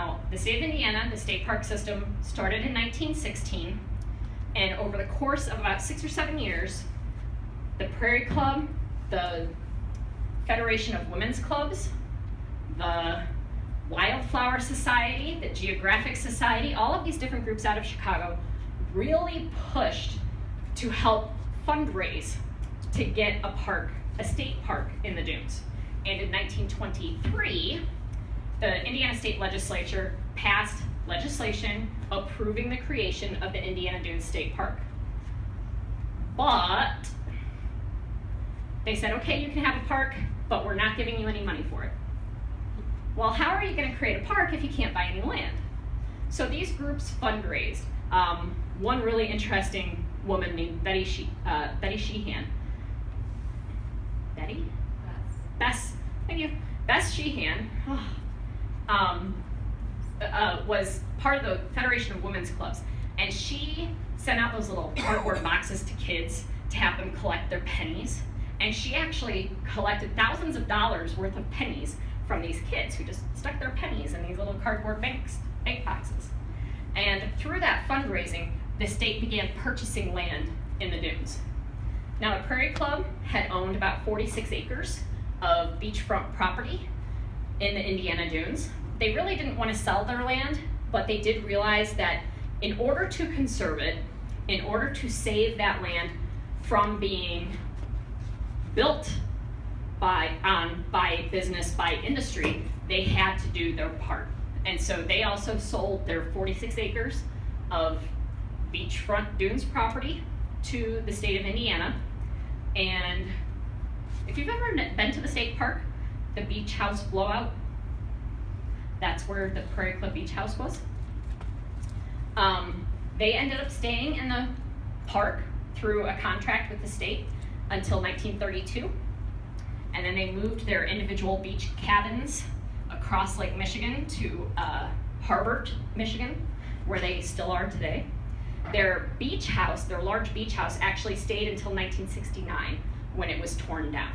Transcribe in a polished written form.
Now, the state of Indiana, the state park system started in 1916, and over the course of about 6 or 7 years, the Prairie Club, the Federation of Women's Clubs, the Wildflower Society, the Geographic Society, all of these different groups out of Chicago really pushed to help fundraise to get a park, a state park in the dunes. And in 1923, the Indiana State Legislature passed legislation approving the creation of the Indiana Dunes State Park. But they said, okay, you can have a park, but we're not giving you any money for it. Well, how are you going to create a park if you can't buy any land? So these groups fundraised. One really interesting woman named Betty Sheehan. Betty? Bess. Thank you. Bess Sheehan was part of the Federation of Women's Clubs, and she sent out those little cardboard boxes to kids to have them collect their pennies. And she actually collected thousands of dollars worth of pennies from these kids who just stuck their pennies in these little cardboard bank boxes. And through that fundraising, the state began purchasing land in the dunes. Now, the Prairie Club had owned about 46 acres of beachfront property in the Indiana Dunes. They really didn't want to sell their land, but they did realize that in order to conserve it, in order to save that land from being built by business, by industry, they had to do their part. And so they also sold their 46 acres of beachfront dunes property to the state of Indiana. And if you've ever been to the state park, the beach house blowout, that's where the Prairie Club Beach House was. They ended up staying in the park through a contract with the state until 1932. And then they moved their individual beach cabins across Lake Michigan to Harbert, Michigan, where they still are today. Their beach house, their large beach house, actually stayed until 1969 when it was torn down.